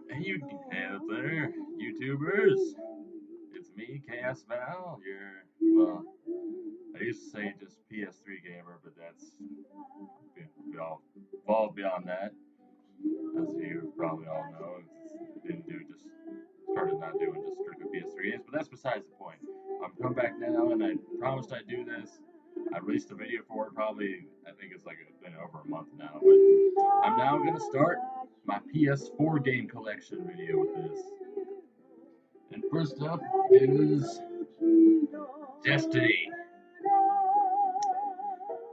Hey up there, YouTubers. It's me, Chaos Val. I used to say just PS3 gamer, but that's we all evolved beyond that, as you probably all know. Didn't do just started not doing just strictly PS3 games, but that's besides the point. I'm coming back now, and I promised I'd do this. I released a video for it probably, I think it's like it's been over a month now, but I'm now gonna start my PS4 Game Collection video with this. And first up is Destiny.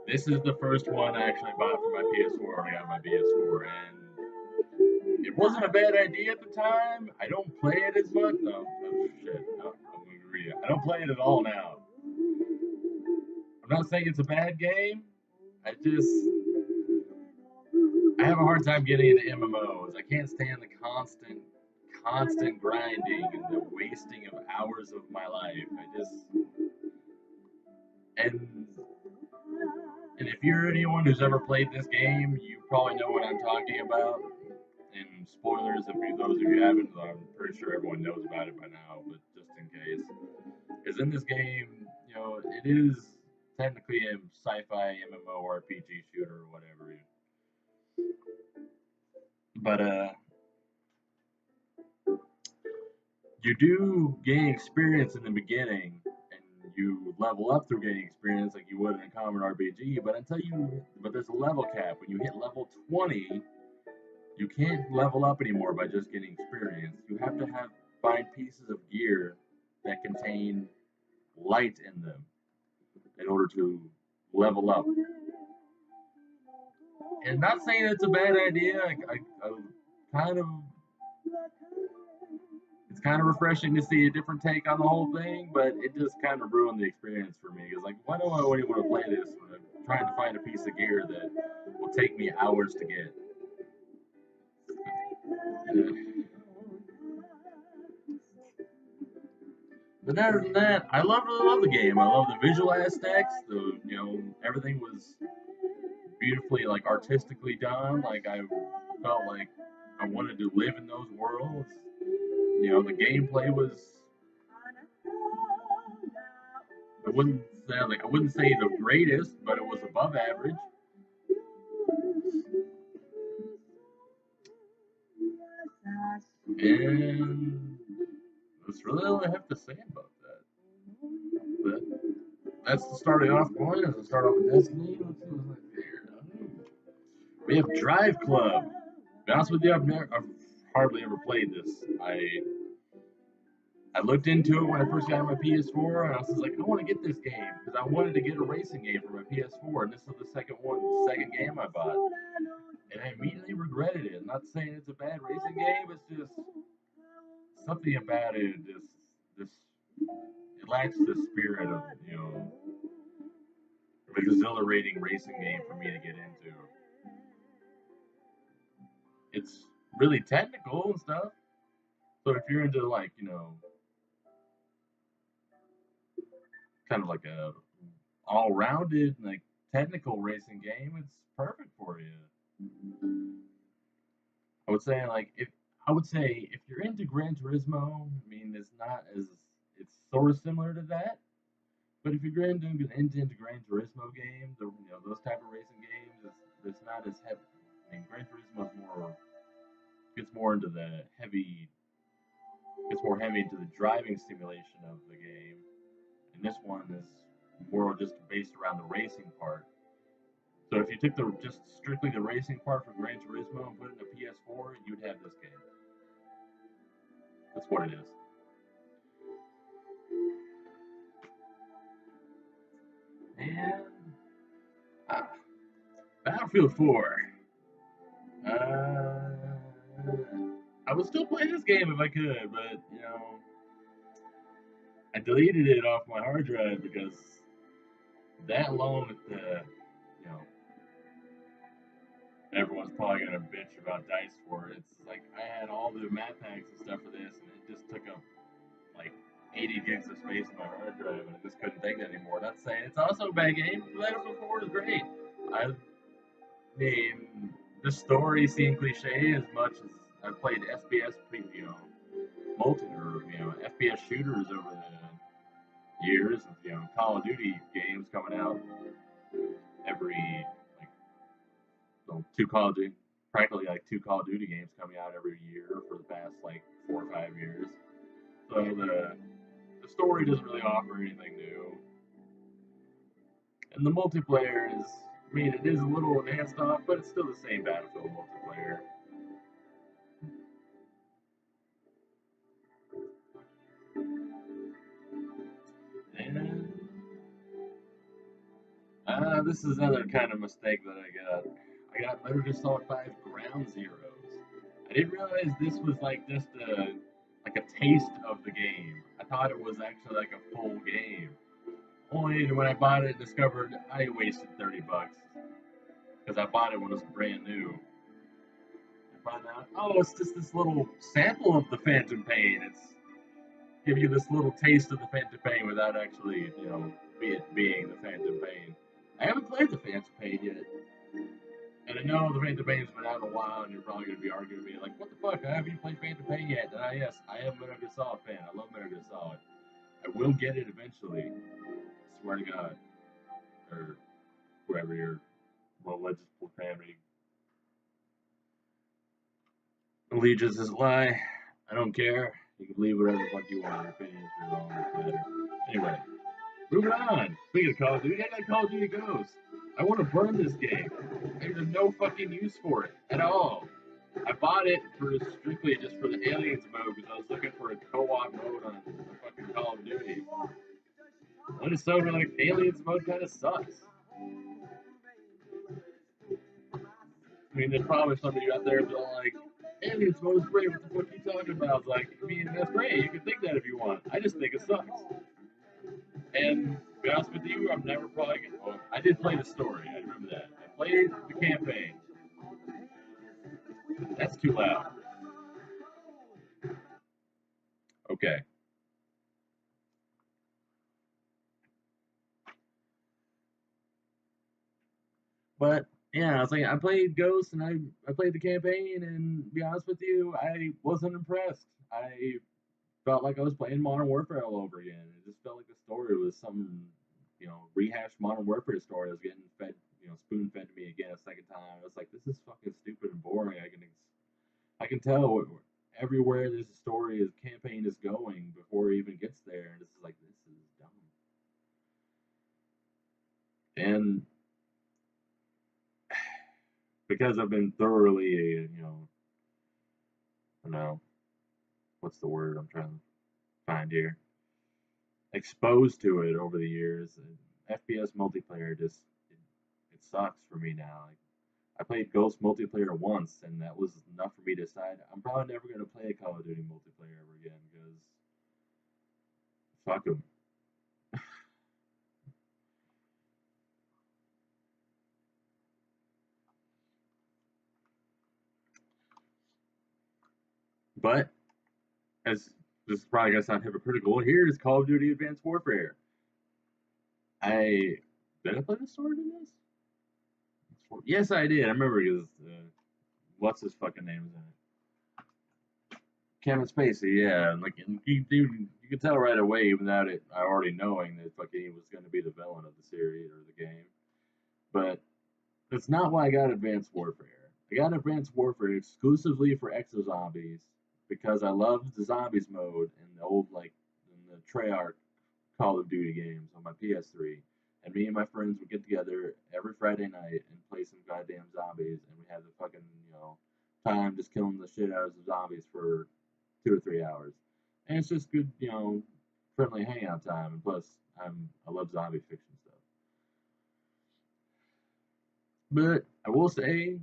This is the first one I actually bought for my PS4 when I got my PS4, and it wasn't a bad idea at the time. I don't play it as much. No, oh shit. No, I'm gonna read it. I don't play it at all now. I'm not saying it's a bad game. I have a hard time getting into MMOs. I can't stand the constant grinding and the wasting of hours of my life. And And if you're anyone who's ever played this game, you probably know what I'm talking about. And spoilers, if those of you haven't, I'm pretty sure everyone knows about it by now, but just in case. Is in this game, it is technically a sci-fi MMORPG shooter or whatever. But you do gain experience in the beginning, and you level up through gaining experience like you would in a common RPG. But there's a level cap. When you hit level 20, you can't level up anymore by just getting experience. You have to find pieces of gear that contain light in them in order to level up. And not saying it's a bad idea. Kind of it's kind of refreshing to see a different take on the whole thing, but it just kind of ruined the experience for me. Because why do I really want to play this when I'm trying to find a piece of gear that will take me hours to get? But other than that, really love the game. I love the visual aspects. Everything was beautifully artistically done. I felt like I wanted to live in those worlds. The gameplay was. I wouldn't say the greatest, but it was above average. And that's really all I have to say about that. But that's the starting off point. As I start off with Destiny, we have Driveclub. To be honest with you, I've hardly ever played this. I looked into it when I first got my PS4, and I was like, I want to get this game because I wanted to get a racing game for my PS4, and this is the second game I bought, and I immediately regretted it. I'm not saying it's a bad racing game; it's just something about it. It lacks the spirit of an exhilarating racing game for me to get into. It's really technical and stuff. So if you're into kind of like a all-rounded technical racing game, it's perfect for you. I would say if you're into Gran Turismo, I mean it's sort of similar to that. But if you're into Gran Turismo games or those type of racing games, it's not as heavy. I mean, Gran Turismo gets more into the heavy gets more heavy into the driving simulation of the game, and this one is more just based around the racing part. So if you took just strictly the racing part for Gran Turismo and put it in a PS4, you'd have this game. That's what it is. And Battlefield 4. I would still play this game if I could, but I deleted it off my hard drive because that along with everyone's probably gonna bitch about dice for it. It's like I had all the map packs and stuff for this, and it just took up like 80 gigs of space in my hard drive, and I just couldn't take it anymore. Not saying it's also a bad game. Battlefield 4 is great. I mean, the story seemed cliche as much as I've played SBS, multi or FPS shooters over the years. Call of Duty games coming out every like two Call of Duty, practically like two Call of Duty games coming out every year for the past like 4 or 5 years. So the story doesn't really offer anything new, and the multiplayer is, I mean, it is a little enhanced off, but it's still the same Battlefield multiplayer. And this is another kind of mistake that I got. I got Metal Gear Solid 5 Ground Zeroes. I didn't realize this was like just a taste of the game. I thought it was actually like a full game. Only when I bought it, discovered I wasted $30 because I bought it when it was brand new. I found out, oh, it's just this little sample of the Phantom Pain. It's give you this little taste of the Phantom Pain without actually, it being the Phantom Pain. I haven't played the Phantom Pain yet. And I know the Phantom Pain's been out a while, and you're probably going to be arguing with me, like, what the fuck, I haven't even played Phantom Pain yet. And yes, I am a Metal Gear Solid fan. I love Metal Gear Solid. I will get it eventually. I swear to God. Or whoever your religious family allegiance is a lie. I don't care. You can believe whatever the fuck you want. Your opinions are wrong. Doesn't matter. Anyway, moving on. Speaking of Call of Duty, I got Call of Duty Ghosts. I want to burn this game. There's no fucking use for it at all. I bought it for strictly just for the Aliens mode because I was looking for a co-op mode on a fucking Call of Duty. And it's so like Aliens mode kind of sucks. I mean, there's probably somebody out there that's like, Aliens mode is great. What the fuck are you talking about? I was like, I mean, that's great. You can think that if you want. I just think it sucks. And to be honest with you, I'm never probably gonna. Well, I did play the story. I remember that. I played the campaign. That's too loud. Okay. But yeah, I was like, I played Ghost and I played the campaign, and to be honest with you, I wasn't impressed. I felt like I was playing Modern Warfare all over again. It just felt like the story was some, rehashed Modern Warfare story. I was getting fed, spoon fed to me again a second time. I was like, this is fucking stupid and boring. I can tell everywhere this story, his campaign is going before it even gets there, and this is like, this is dumb. And because I've been thoroughly, I don't know, what's the word I'm trying to find here, exposed to it over the years. And FPS multiplayer just it sucks for me now. Like, I played Ghost multiplayer once, and that was enough for me to decide I'm probably never gonna play a Call of Duty multiplayer ever again because fuck them. But as this is probably gonna sound hypocritical, here's Call of Duty Advanced Warfare. I did I play the story to this? Yes, I did. I remember because what's his fucking name is in it? Kevin Spacey. Yeah, like you can tell right away without it already knowing that fucking he was going to be the villain of the series or the game. But that's not why I got Advanced Warfare. I got Advanced Warfare exclusively for Exo Zombies because I loved the Zombies mode in the old in the Treyarch Call of Duty games on my PS3. And me and my friends would get together every Friday night and play some goddamn zombies, and we had the fucking, time just killing the shit out of the zombies for 2 or 3 hours. And it's just good, friendly hangout time. And plus, I love zombie fiction stuff. But I will say,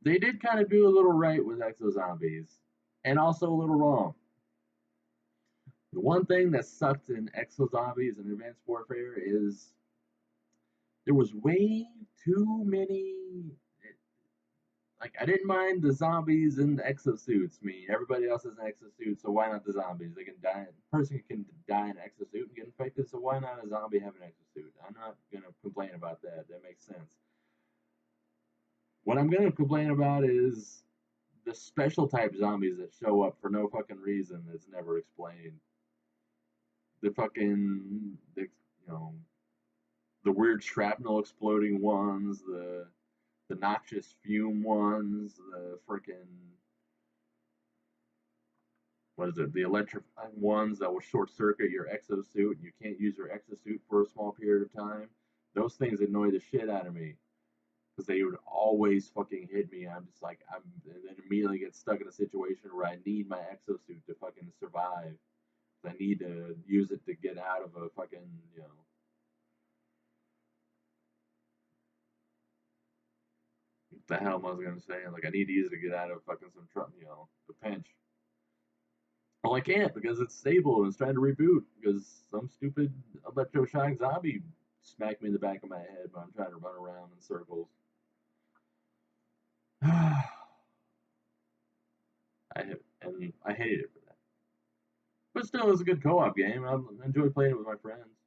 they did kind of do a little right with Exo Zombies, and also a little wrong. The one thing that sucked in Exo Zombies and Advanced Warfare is there was way too many. Like, I didn't mind the zombies in the exosuits. I mean, everybody else has an exosuit, so why not the zombies? They can die. A person can die in an exosuit and get infected, so why not a zombie have an exosuit? I'm not gonna complain about that. That makes sense. What I'm gonna complain about is the special type zombies that show up for no fucking reason that's never explained. The fucking the weird shrapnel exploding ones, the noxious fume ones, the freaking what is it? The electrifying ones that will short circuit your exosuit and you can't use your exosuit for a small period of time. Those things annoy the shit out of me because they would always fucking hit me. I'm just like and then immediately get stuck in a situation where I need my exosuit to fucking survive. I need to use it to get out of a fucking what the hell was I gonna say? Like I need to use it to get out of fucking some trouble, the pinch. Well, I can't because it's stable and it's trying to reboot because some stupid electroshock zombie smacked me in the back of my head when I'm trying to run around in circles. I hated it for that. But still, it's a good co-op game. I enjoy playing it with my friends.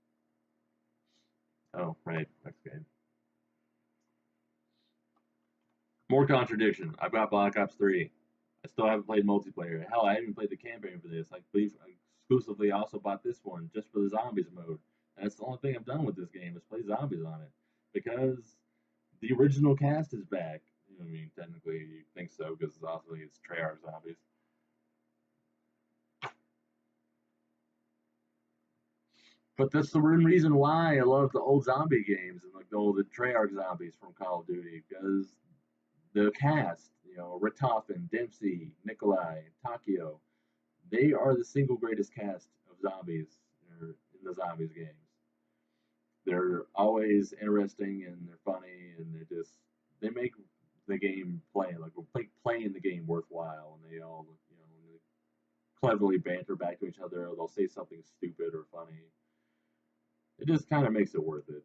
Oh, right, next game. More contradiction. I've got Black Ops 3. I still haven't played multiplayer. Hell, I haven't played the campaign for this. I exclusively also bought this one just for the zombies mode. And that's the only thing I've done with this game is play zombies on it. Because the original cast is back. I mean, technically you think so because obviously it's Treyarch zombies. But that's the one reason why I love the old zombie games and like the old Treyarch zombies from Call of Duty because the cast, Richtofen, Dempsey, Nikolai, Takio, they are the single greatest cast of zombies in the zombies games. They're always interesting and they're funny and they make the game playing the game worthwhile, and they all cleverly banter back to each other. Or they'll say something stupid or funny. It just kind of makes it worth it.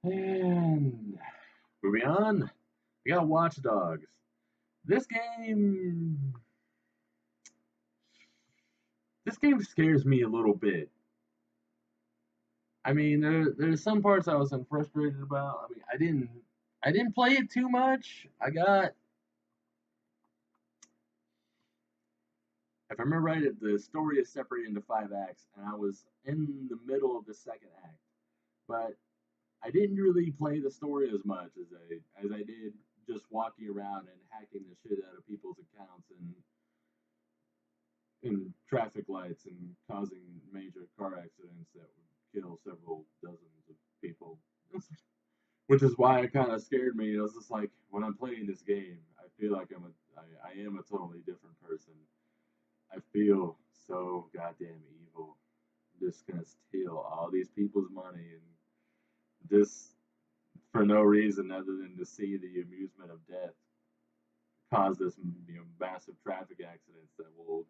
And moving on, we got Watch Dogs. This game scares me a little bit. I mean, there's some parts I was frustrated about. I mean, I didn't play it too much. If I remember right, the story is separated into 5 acts, and I was in the middle of the second act. But I didn't really play the story as much as I did just walking around and hacking the shit out of people's accounts and in traffic lights and causing major car accidents that would kill several dozens of people. Which is why it kind of scared me. It was just like when I'm playing this game, I feel like I am a totally different person. I feel so goddamn evil. I'm just gonna steal all these people's money and just for no reason other than to see the amusement of death cause this massive traffic accidents that will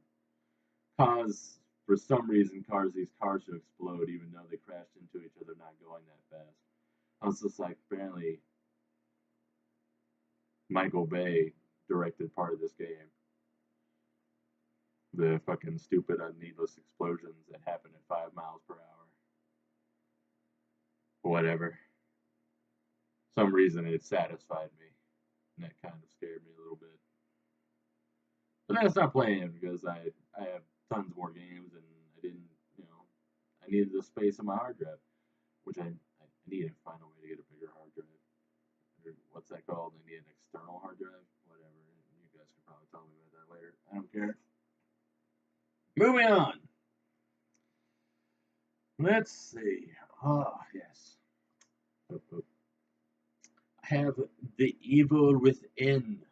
cause for some reason these cars to explode even though they crashed into each other not going that fast. I was just like, apparently Michael Bay directed part of this game. The fucking stupid, needless explosions that happen at 5 miles per hour. Whatever. Some reason it satisfied me, and that kind of scared me a little bit. But then I stopped playing because I have tons more games, and I didn't, I needed the space on my hard drive, which I needed to find a way to get a bigger hard drive. Or what's that called? I need an external hard drive? Whatever. You guys can probably tell me about that later. I don't care. Moving on. Let's see. Oh, yes. I have The Evil Within.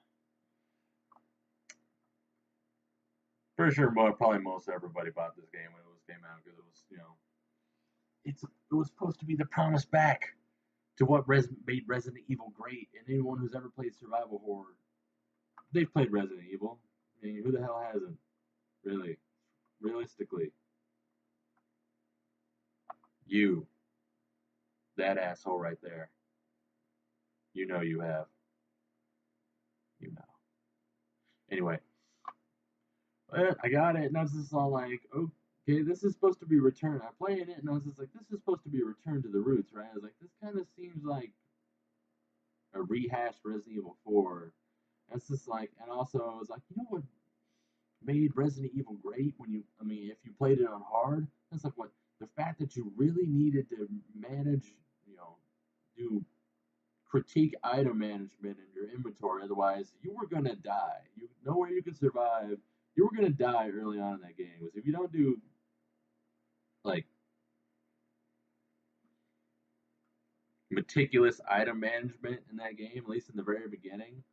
For sure, probably most everybody bought this game when it came out because it was, it was supposed to be the promise back to what made Resident Evil great. And anyone who's ever played survival horror, they've played Resident Evil. I mean, who the hell hasn't? Really, realistically, you, that asshole right there. You know you have. You know. Anyway, but I got it, and I was just all like, oh, okay, this is supposed to be Return. I played it and I was just like, this is supposed to be a Return to the Roots, right? I was like, this kind of seems like a rehashed Resident Evil 4. And it's just like, and also I was like, you know what made Resident Evil great when you, I mean, if you played it on hard, it's like what the fact that you really needed to manage, you know, do critique item management in your inventory. Otherwise, you were gonna die. You know where you could survive. You were gonna die early on in that game. Because if you don't do like meticulous item management in that game, at least in the very beginning,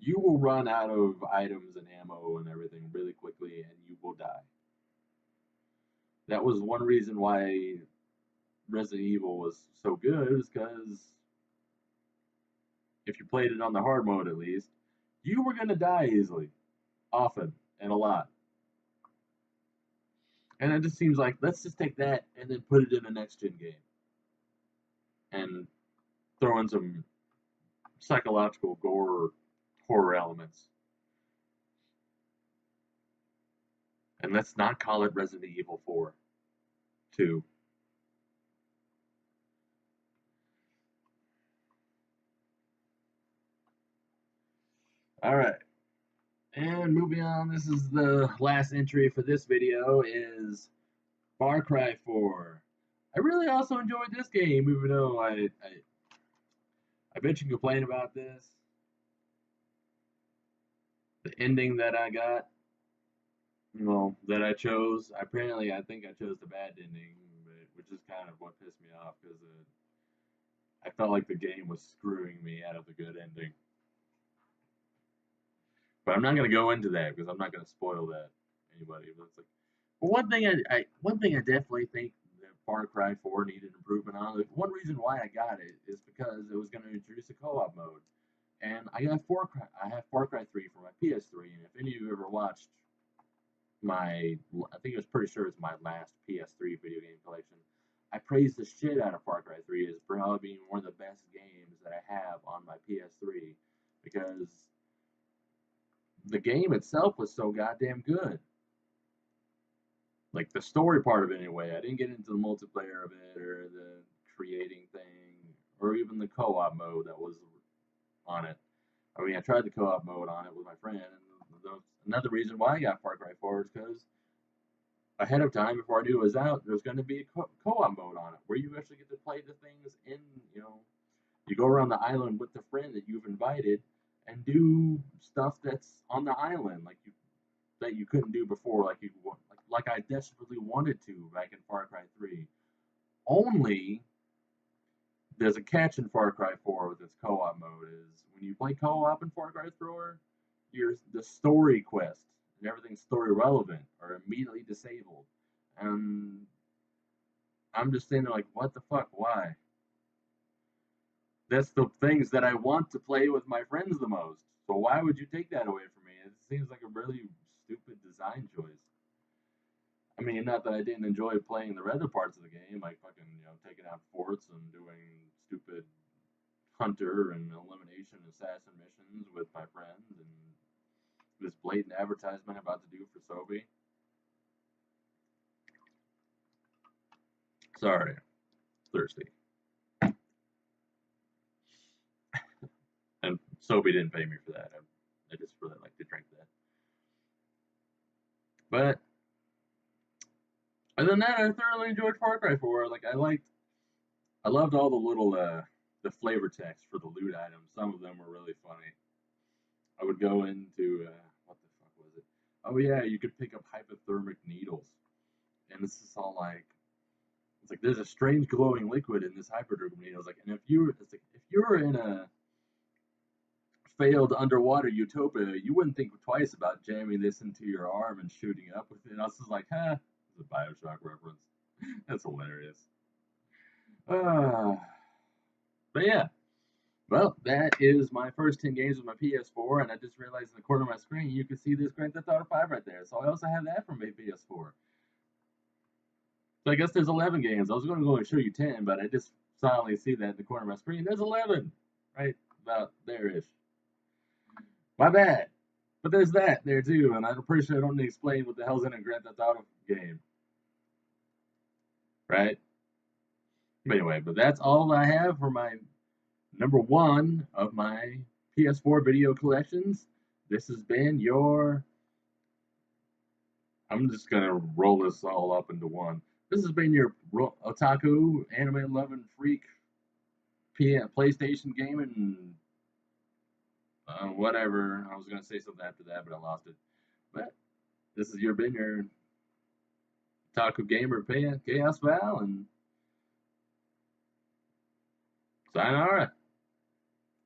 you will run out of items and ammo and everything really quickly, and you will die. That was one reason why Resident Evil was so good, is because if you played it on the hard mode at least, you were gonna die easily, often, and a lot. And it just seems like let's just take that and then put it in a next gen game and throw in some psychological gore horror elements. And let's not call it Resident Evil 4 2. All right. And moving on, this is the last entry for this video is Far Cry 4. I really also enjoyed this game, even though I bet you complain about this. The ending that I got, well, that I chose. Apparently, I think I chose the bad ending, which is kind of what pissed me off because I felt like the game was screwing me out of the good ending. But I'm not gonna go into that because I'm not gonna spoil that anybody. But it's like, well, one thing I definitely think that Far Cry 4 needed improvement on. Like, one reason why I got it is because it was gonna introduce a co-op mode, and I have Far Cry 3 for my PS3, and if any of you ever watched I think it was pretty sure it's my last PS3 video game collection. I praised the shit out of Far Cry 3 as probably being one of the best games that I have on my PS3 because the game itself was so goddamn good. Like the story part of it, anyway. I didn't get into the multiplayer of it or the creating thing or even the co-op mode that was on it. I mean, I tried the co-op mode on it with my friend, and another reason why I got Far Cry 4 is because ahead of time, before I knew it was out, there's going to be a co-op mode on it where you actually get to play the things in, you know, you go around the island with the friend that you've invited and do stuff that's on the island that you couldn't do before, like I desperately wanted to back in Far Cry 3. Only there's a catch in Far Cry 4 with its co-op mode is when you play co-op in Far Cry 4, the story quests and everything's story relevant are immediately disabled. And I'm just saying like, what the fuck? Why? That's the things that I want to play with my friends the most. So why would you take that away from me? It seems like a really stupid design choice. I mean, not that I didn't enjoy playing the other parts of the game, like fucking, you know, taking out forts and doing stupid hunter and elimination assassin missions with my friend and this blatant advertisement I'm about to do for Sobe. Sorry, thirsty. And Sobe didn't pay me for that. I just really like to drink that. But other than that, I thoroughly enjoyed Far Cry 4. Like I loved all the little the flavor text for the loot items. Some of them were really funny. I would go into what the fuck was it? Oh yeah, you could pick up hypothermic needles, and this is all like it's like there's a strange glowing liquid in this hypothermic needle. It's like, and if you were in a failed underwater utopia, you wouldn't think twice about jamming this into your arm and shooting up with it. And I was just like, huh, it's a Bioshock reference. That's hilarious. But yeah. Well, that is my first 10 games with my PS4, and I just realized in the corner of my screen you can see this Grand Theft Auto 5 right there. So I also have that from my PS4. So I guess there's 11 games. I was going to go and show you 10, but I just silently see that in the corner of my screen. There's 11, right about there-ish. My bad. But there's that there too, and I'm pretty sure I don't need to explain what the hell's in a Grand Theft Auto game, right? But anyway, but that's all I have for my number one of my PS4 video collections. This has been your. I'm just gonna roll this all up into one. This has been your otaku, anime loving freak, PlayStation gaming, whatever. I was gonna say something after that, but I lost it. But this has been your otaku gamer, Chaos Val, and sayonara.